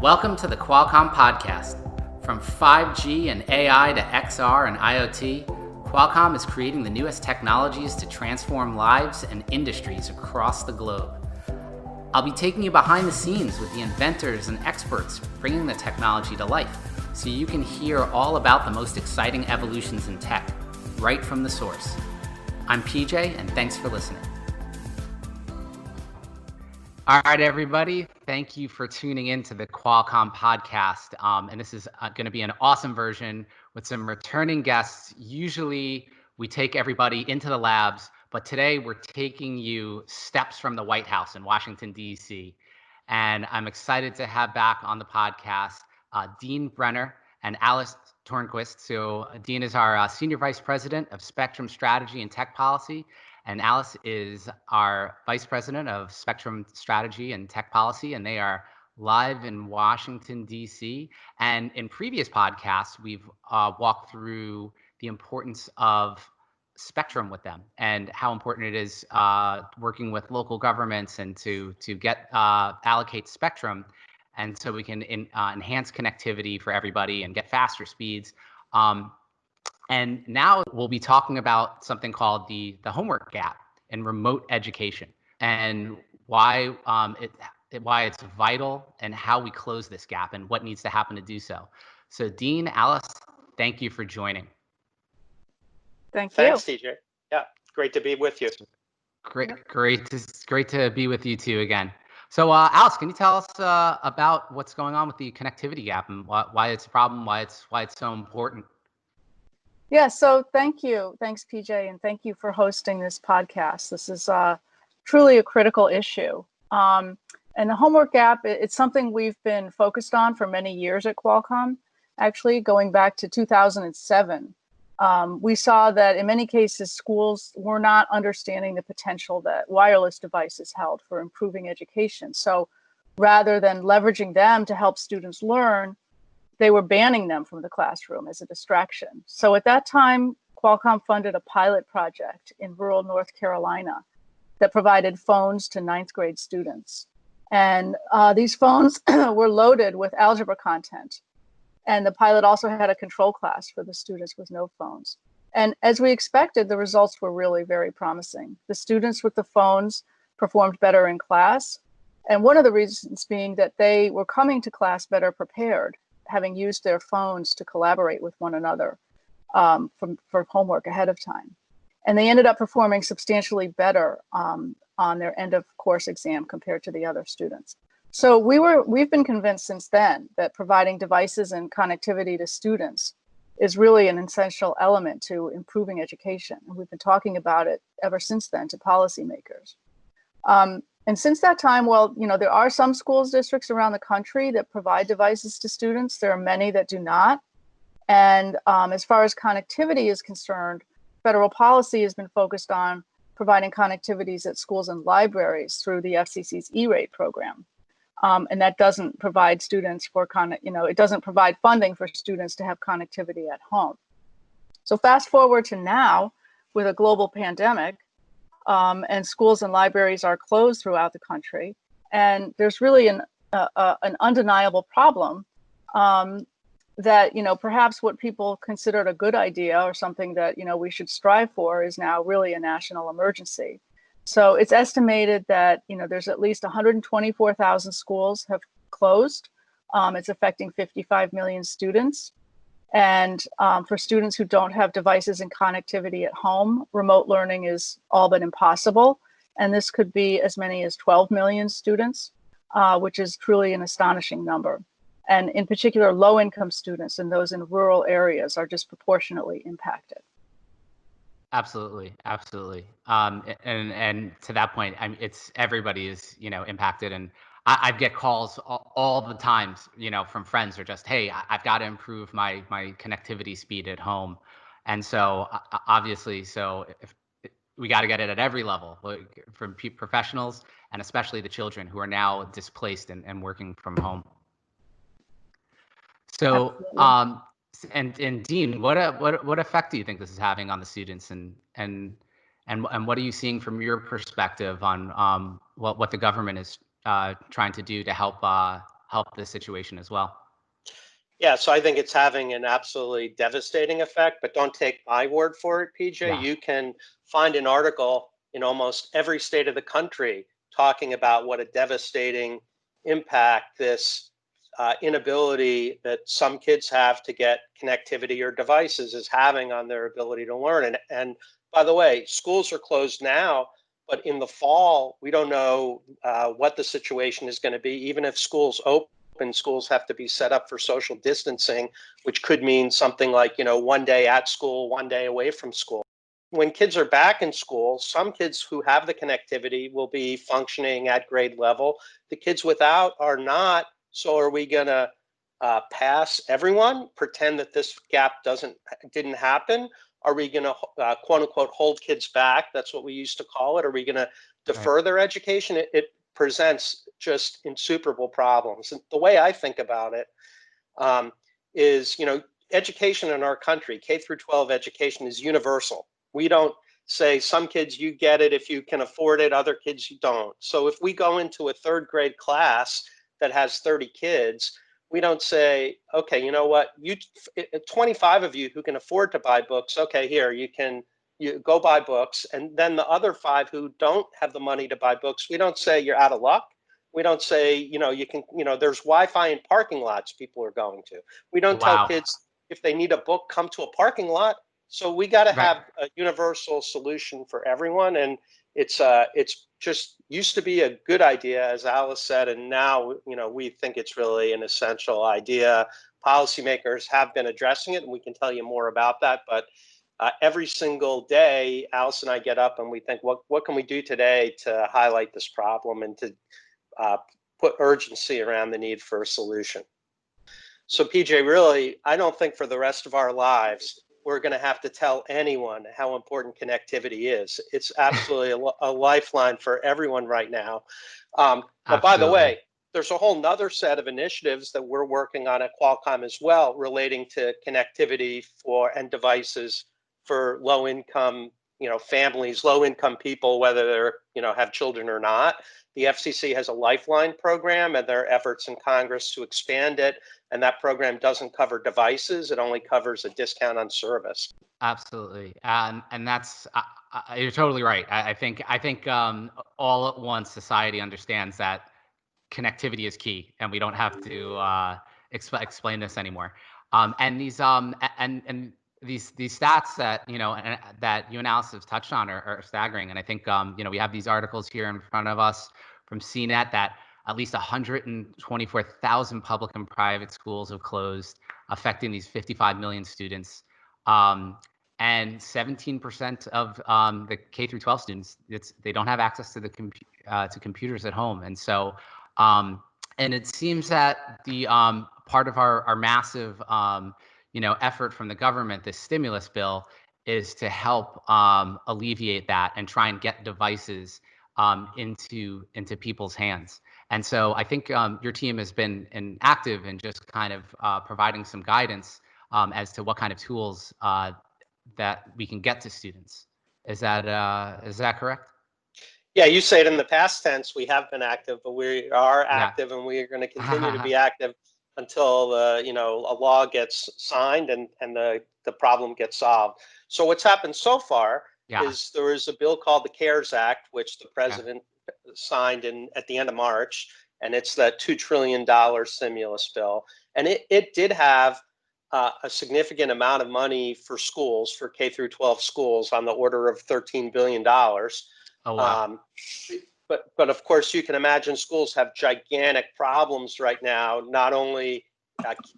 Welcome to the Qualcomm podcast. From 5G and AI to XR and IoT, Qualcomm is creating the newest technologies to transform lives and industries across the globe. I'll be taking you behind the scenes with the inventors and experts bringing the technology to life, so you can hear all about the most exciting evolutions in tech, right from the source. I'm PJ, and thanks for listening. All right, everybody. Thank you for tuning in to the Qualcomm podcast. And this is going to be an awesome version with some returning guests. Usually we take everybody into the labs, but today we're taking you steps from the White House in Washington, D.C. And I'm excited to have back on the podcast Dean Brenner and Alice Tornquist. So Dean is our Senior Vice President of Spectrum Strategy and Tech Policy. And Alice is our Vice President of Spectrum Strategy and Tech Policy, and they are live in Washington, D.C. And in previous podcasts, we've walked through the importance of spectrum with them and how important it is working with local governments and to get allocate spectrum, and so we can enhance connectivity for everybody and get faster speeds. And now we'll be talking about something called the homework gap in remote education and why it's vital and how we close this gap and what needs to happen to do so. So Dean, Alice, thank you for joining. Thanks, TJ. Yeah, great to be with you. Great to be with you too again. So Alice, can you tell us about what's going on with the connectivity gap and why it's a problem, why it's so important? Yeah, so thank you. Thanks, PJ, and thank you for hosting this podcast. This is truly a critical issue. And the homework gap, it's something we've been focused on for many years at Qualcomm, actually going back to 2007. We saw that in many cases, schools were not understanding the potential that wireless devices held for improving education. So rather than leveraging them to help students learn, they were banning them from the classroom as a distraction. So at that time, Qualcomm funded a pilot project in rural North Carolina that provided phones to ninth grade students. And these phones were loaded with algebra content. And the pilot also had a control class for the students with no phones. And as we expected, the results were really very promising. The students with the phones performed better in class. And one of the reasons being that they were coming to class better prepared, having used their phones to collaborate with one another for homework ahead of time. And they ended up performing substantially better on their end of course exam compared to the other students. So we've been convinced since then that providing devices and connectivity to students is really an essential element to improving education. And we've been talking about it ever since then to policymakers. And since that time, well, there are some schools districts around the country that provide devices to students. There are many that do not. And as far as connectivity is concerned, federal policy has been focused on providing connectivities at schools and libraries through the FCC's E-rate program. And that doesn't provide students for it doesn't provide funding for students to have connectivity at home. So fast forward to now with a global pandemic, and schools and libraries are closed throughout the country. And there's really an undeniable problem that, perhaps what people considered a good idea or something that, we should strive for is now really a national emergency. So it's estimated that, there's at least 124,000 schools have closed. It's affecting 55 million students. And for students who don't have devices and connectivity at home, remote learning is all but impossible. And this could be as many as 12 million students, which is truly an astonishing number. And in particular, low-income students and those in rural areas are disproportionately impacted. Absolutely. And to that point, it's everybody is impacted, and I get calls all the times, from friends who are just, hey, I've got to improve my connectivity speed at home, and so obviously, if we got to get it at every level, from professionals and especially the children who are now displaced and working from home. So. Absolutely. And Dean, what effect do you think this is having on the students, and what are you seeing from your perspective on what the government is trying to do to help help this situation as well. Yeah, so I think it's having an absolutely devastating effect, but don't take my word for it, PJ. Yeah. You can find an article in almost every state of the country talking about what a devastating impact this inability that some kids have to get connectivity or devices is having on their ability to learn. And by the way, schools are closed now, but in the fall, we don't know what the situation is going to be. Even if schools open, schools have to be set up for social distancing, which could mean something like, 1 day at school, 1 day away from school. When kids are back in school, some kids who have the connectivity will be functioning at grade level. The kids without are not. So are we going to pass everyone, pretend that this gap didn't happen? Are we going to quote unquote hold kids back? That's what we used to call it. Are we going to defer their education? It presents just insuperable problems. And the way I think about it is, education in our country, K through 12 education, is universal. We don't say some kids you get it if you can afford it, other kids you don't. So if we go into a third grade class that has 30 kids, we don't say, okay, you know what, 25 of you who can afford to buy books, okay, here, you go buy books. And then the other 5 who don't have the money to buy books, we don't say you're out of luck. We don't say, you can, there's Wi-Fi in parking lots people are going to. We don't tell kids if they need a book, come to a parking lot. So we got to have a universal solution for everyone. And it's just used to be a good idea, as Alice said, and now, we think it's really an essential idea. Policymakers have been addressing it, and we can tell you more about that. But every single day, Alice and I get up and we think, what can we do today to highlight this problem and to put urgency around the need for a solution? So PJ, really, I don't think for the rest of our lives, we're going to have to tell anyone how important connectivity is. It's absolutely a lifeline for everyone right now. But by the way, there's a whole nother set of initiatives that we're working on at Qualcomm as well, relating to connectivity and devices for low-income, families, low-income people, whether they're, have children or not. The FCC has a Lifeline program, and there are efforts in Congress to expand it. And that program doesn't cover devices; it only covers a discount on service. Absolutely, and that's you're totally right. I think all at once society understands that connectivity is key, and we don't have to explain this anymore. And these stats that that you and Alice have touched on are staggering. And I think we have these articles here in front of us from CNET that at least 124,000 public and private schools have closed, affecting these 55 million students. And 17% of the K through 12 students, they don't have access to to computers at home. And so, and it seems that the part of our massive effort from the government, this stimulus bill, is to help alleviate that and try and get devices into people's hands. And so I think your team has been active in just kind of providing some guidance as to what kind of tools that we can get to students. Is that correct? Yeah, you say it in the past tense. We have been active, but we are active, and we are going to continue to be active until a law gets signed and the problem gets solved. So what's happened so far is there is a bill called the CARES Act, which the president signed at the end of March, and it's that $2 trillion stimulus bill. And it did have a significant amount of money for schools, for K through 12 schools, on the order of $13 billion. Oh, wow. But of course, you can imagine schools have gigantic problems right now, not only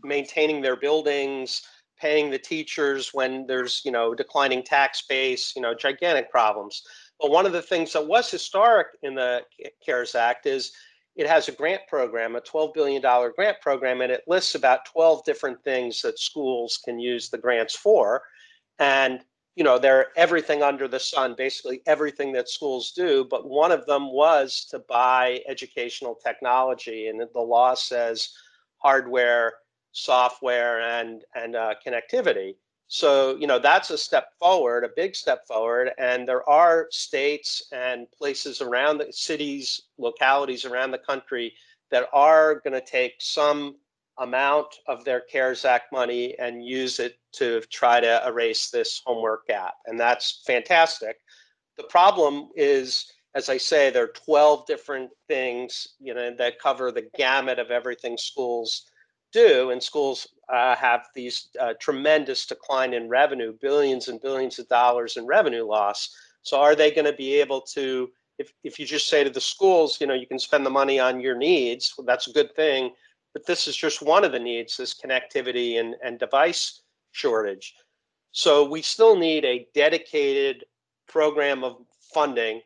maintaining their buildings, paying the teachers when there's, declining tax base, gigantic problems. But one of the things that was historic in the CARES Act is it has a grant program, a $12 billion grant program, and it lists about 12 different things that schools can use the grants for. And they're everything under the sun, basically everything that schools do. But one of them was to buy educational technology. And the law says hardware, software, and connectivity. So, that's a step forward, a big step forward. And there are states and places around the cities, localities around the country that are going to take some amount of their CARES Act money and use it to try to erase this homework gap. And that's fantastic. The problem is, as I say, there are 12 different things, that cover the gamut of everything schools do. And schools have these tremendous decline in revenue, billions and billions of dollars in revenue loss. So are they going to be able to, if you just say to the schools, you can spend the money on your needs, well, that's a good thing. But this is just one of the needs, this connectivity and device shortage. So we still need a dedicated program of funding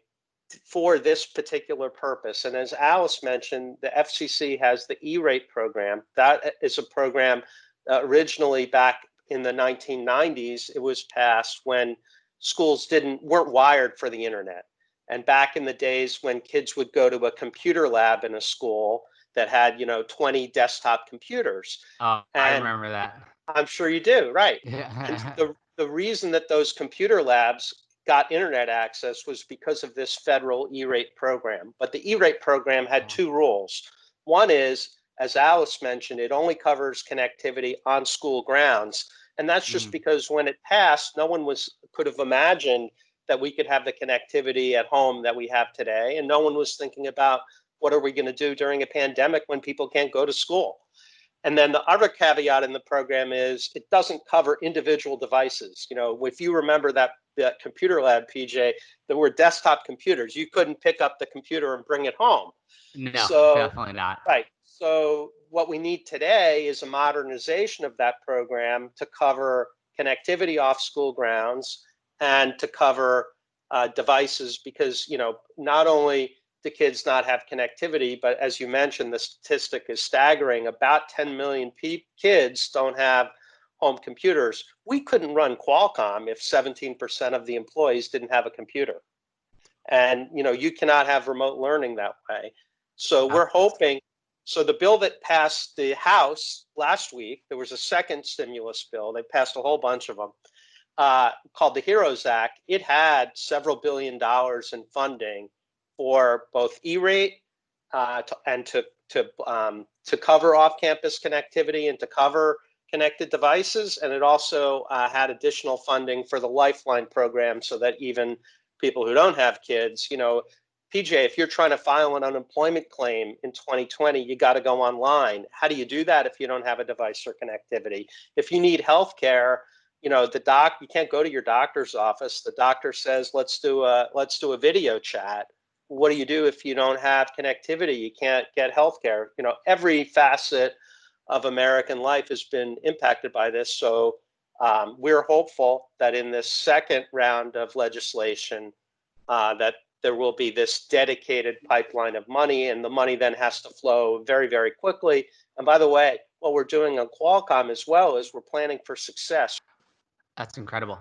for this particular purpose. And as Alice mentioned, the FCC has the E-rate program. That is a program originally back in the 1990s. It was passed when schools weren't wired for the internet. And back in the days when kids would go to a computer lab in a school that had, 20 desktop computers. Oh, I remember that. I'm sure you do, right? Yeah. And the reason that those computer labs got internet access was because of this federal E-rate program. But the E-rate program had two rules. One is, as Alice mentioned, it only covers connectivity on school grounds. And that's just because when it passed, no one could have imagined that we could have the connectivity at home that we have today. And no one was thinking about what are we going to do during a pandemic when people can't go to school. And then the other caveat in the program is it doesn't cover individual devices. If you remember that computer lab, PJ, there were desktop computers. You couldn't pick up the computer and bring it home. No, definitely not. Right. So what we need today is a modernization of that program to cover connectivity off school grounds and to cover devices, because, not only do kids not have connectivity, but as you mentioned, the statistic is staggering. About 10 million kids don't have home computers. We couldn't run Qualcomm if 17% of the employees didn't have a computer. And, you cannot have remote learning that way. So we're hoping, so the bill that passed the House last week, there was a second stimulus bill. They passed a whole bunch of them, called the HEROES Act. It had several $1 billion in funding for both E-rate and to cover off-campus connectivity and to cover connected devices. And it also had additional funding for the Lifeline program, so that even people who don't have kids, PJ, if you're trying to file an unemployment claim in 2020, you got to go online. How do you do that if you don't have a device or connectivity? If you need health care, you can't go to your doctor's office. The doctor says, let's do a video chat. What do you do if you don't have connectivity? You can't get health care. Every facet of American life has been impacted by this. So we're hopeful that in this second round of legislation, that there will be this dedicated pipeline of money, and the money then has to flow very, very quickly. And by the way, what we're doing on Qualcomm as well is we're planning for success. That's incredible.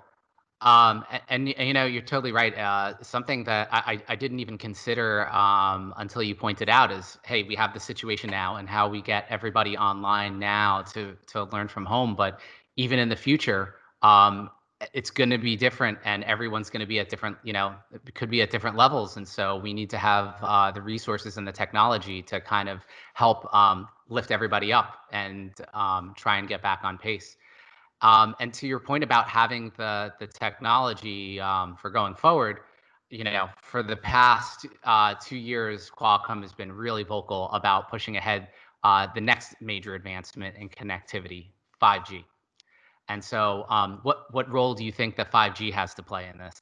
And you're totally right. Something that I didn't even consider until you pointed out is, hey, we have the situation now, and how we get everybody online now to learn from home. But even in the future, it's going to be different, and everyone's going to be at different, it could be at different levels. And so we need to have the resources and the technology to kind of help lift everybody up and try and get back on pace. And to your point about having the technology for going forward, for the past 2 years, Qualcomm has been really vocal about pushing ahead the next major advancement in connectivity, 5G. And so what role do you think that 5G has to play in this?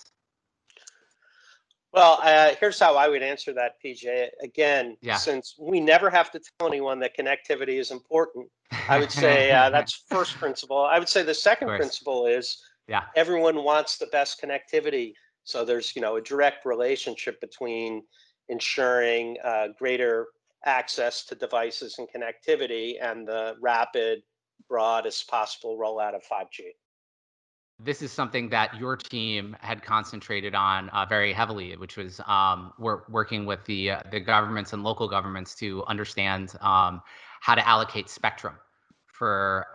Well, here's how I would answer that, PJ. Again, since we never have to tell anyone that connectivity is important, I would say that's first principle. I would say the second principle is everyone wants the best connectivity. So there's, a direct relationship between ensuring greater access to devices and connectivity and the rapid, broadest possible rollout of 5G. This is something that your team had concentrated on very heavily, which was working with the governments and local governments to understand how to allocate spectrum for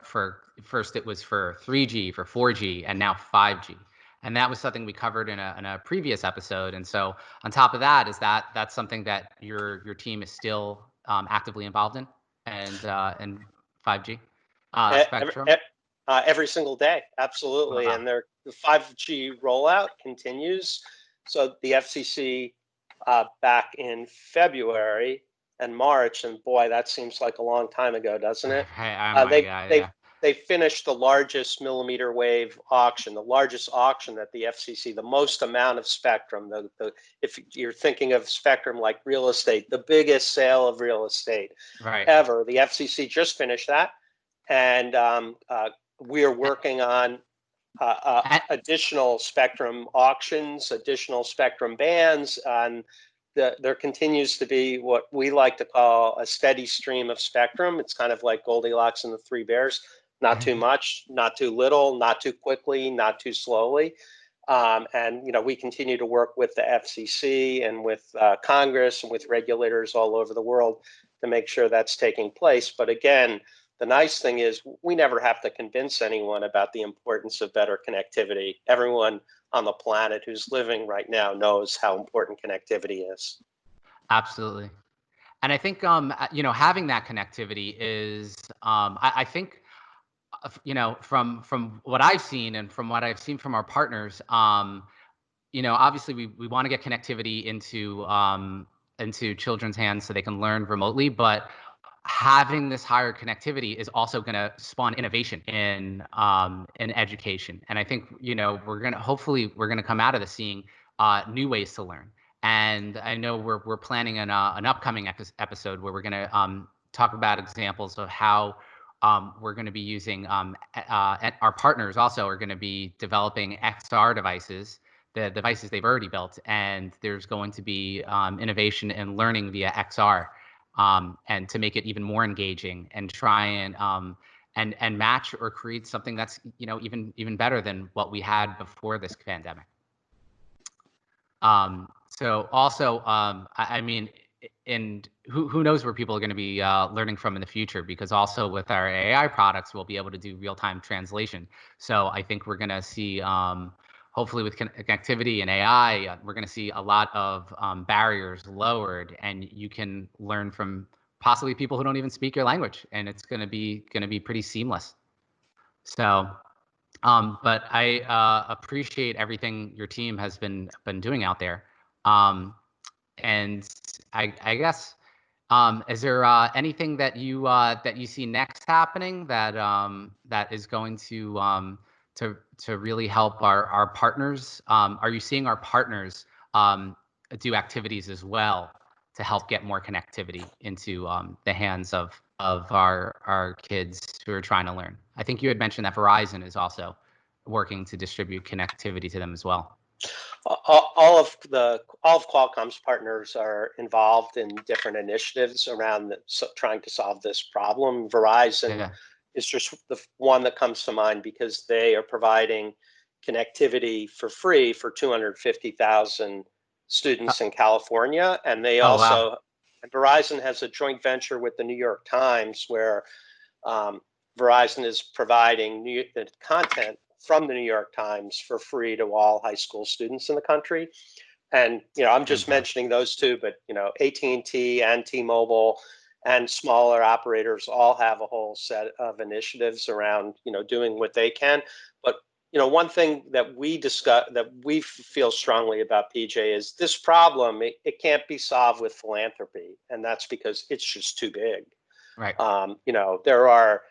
first it was for 3G, for 4G, and now 5G. And that was something we covered in a previous episode. And so on top of that, that's something that your team is still actively involved in, and 5G Every, spectrum. every single day, absolutely. Wow. And the 5G rollout continues. So the FCC back in February and March, and boy, that seems like a long time ago, doesn't it? Hey, oh Uh, my they God, they yeah. they finished the largest millimeter wave auction, the largest auction that the FCC, the most amount of spectrum. If you're thinking of spectrum like real estate, the biggest sale of real estate Right. ever. The FCC just finished that, and we are working on And, additional spectrum auctions, additional spectrum bands, and there continues to be what we like to call a steady stream of spectrum. It's kind of like Goldilocks and the Three Bears: not too much, not too little, not too quickly, not too slowly. And we continue to work with the FCC and with Congress and with regulators all over the world to make sure that's taking place. But again, the nice thing is we never have to convince anyone about the importance of better connectivity. Everyone on the planet who's living right now knows how important connectivity is. Absolutely. And I think having that connectivity is I think from what I've seen and from what I've seen from our partners, obviously we want to get connectivity into children's hands so they can learn remotely, but having this higher connectivity is also going to spawn innovation in education. And I think we're gonna come out of this seeing new ways to learn. And I know we're planning an upcoming episode where we're going to talk about examples of how we're going to be using our partners also are going to be developing XR devices, the devices they've already built, and there's going to be innovation in learning via XR, and to make it even more engaging and try and match or create something that's even better than what we had before this pandemic. So also, I mean, and who knows where people are going to be learning from in the future, because also with our AI products, we'll be able to do real-time translation. So I think we're going to see, hopefully with connectivity and AI, we're going to see a lot of barriers lowered, and you can learn from possibly people who don't even speak your language, and it's going to be pretty seamless. So, but I appreciate everything your team has been doing out there. And I guess, is there anything that you see next happening that is going to really help our partners? Are you seeing our partners do activities as well to help get more connectivity into the hands of our kids who are trying to learn? I think you had mentioned that Verizon is also working to distribute connectivity to them as well. All of Qualcomm's partners are involved in different initiatives around trying to solve this problem. Verizon Yeah. is just the one that comes to mind because they are providing connectivity for free for 250,000 students in California, and they Oh, wow. also and Verizon has a joint venture with the New York Times where Verizon is providing the content from the New York Times for free to all high school students in the country. And I'm just Fantastic. mentioning those two, but AT&T and T-Mobile and smaller operators all have a whole set of initiatives around doing what they can. But one thing that we discuss, that we feel strongly about, PJ, is this problem. It can't be solved with philanthropy, and that's because it's just too big. Right. There are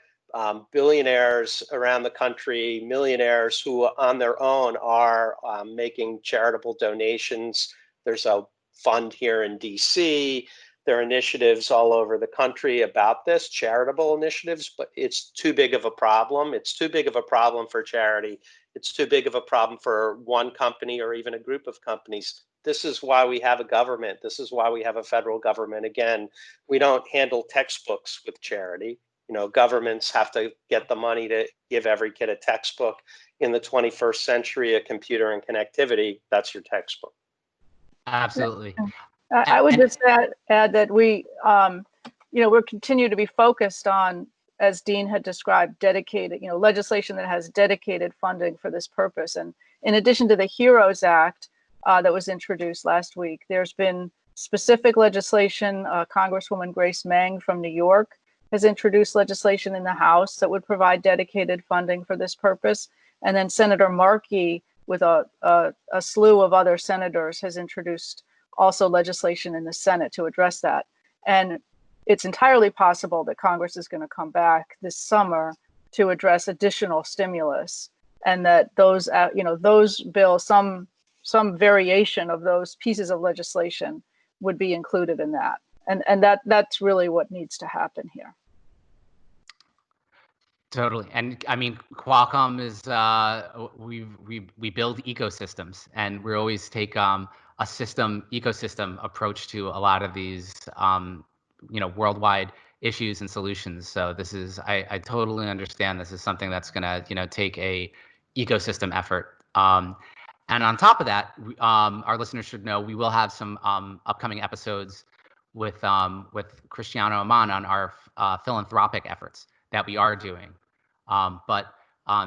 billionaires around the country, millionaires who on their own are making charitable donations. There's a fund here in DC. There are initiatives all over the country about this, charitable initiatives, but it's too big of a problem. It's too big of a problem for charity. It's too big of a problem for one company or even a group of companies. This is why we have a government. This is why we have a federal government. Again, we don't handle textbooks with charity. Governments have to get the money to give every kid a textbook. In the 21st century, a computer and connectivity, that's your textbook. Absolutely. I would just add that we're continue to be focused on, as Dean had described, dedicated, legislation that has dedicated funding for this purpose. And in addition to the HEROES Act that was introduced last week, there's been specific legislation. Congresswoman Grace Meng from New York has introduced legislation in the House that would provide dedicated funding for this purpose. And then Senator Markey, with a slew of other senators, has introduced also legislation in the Senate to address that. And it's entirely possible that Congress is going to come back this summer to address additional stimulus, and that those bills, some variation of those pieces of legislation would be included in that. And that's really what needs to happen here. Totally. And I mean, Qualcomm is, we build ecosystems, and we always take a ecosystem approach to a lot of these, worldwide issues and solutions. So this is, I totally understand this is something that's going to, take a ecosystem effort. And on top of that, our listeners should know we will have some upcoming episodes with Cristiano Aman on our philanthropic efforts that we are doing. But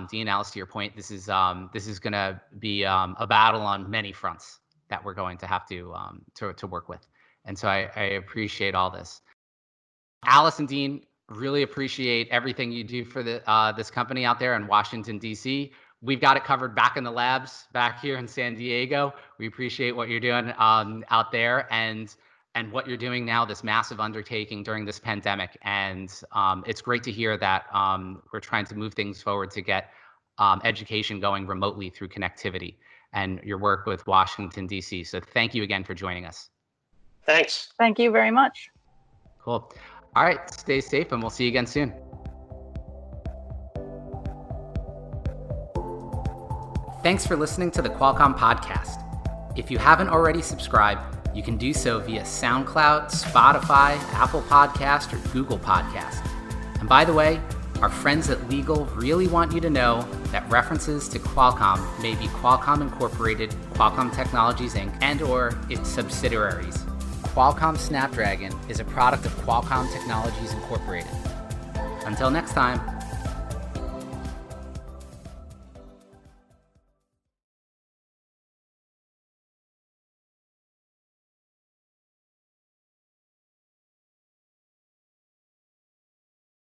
Dean, Alice, to your point, this is going to be a battle on many fronts that we're going to have to work with. And so I appreciate all this. Alice and Dean, really appreciate everything you do for this company out there in Washington, D.C. We've got it covered back in the labs back here in San Diego. We appreciate what you're doing out there and what you're doing now, this massive undertaking during this pandemic. And it's great to hear that we're trying to move things forward to get education going remotely through connectivity and your work with Washington, D.C. So thank you again for joining us. Thanks. Thank you very much. Cool. All right, stay safe, and we'll see you again soon. Thanks for listening to the Qualcomm podcast. If you haven't already subscribed, you can do so via SoundCloud, Spotify, Apple Podcast, or Google Podcast. And by the way, our friends at Legal really want you to know that references to Qualcomm may be Qualcomm Incorporated, Qualcomm Technologies Inc., and/or its subsidiaries. Qualcomm Snapdragon is a product of Qualcomm Technologies Incorporated. Until next time.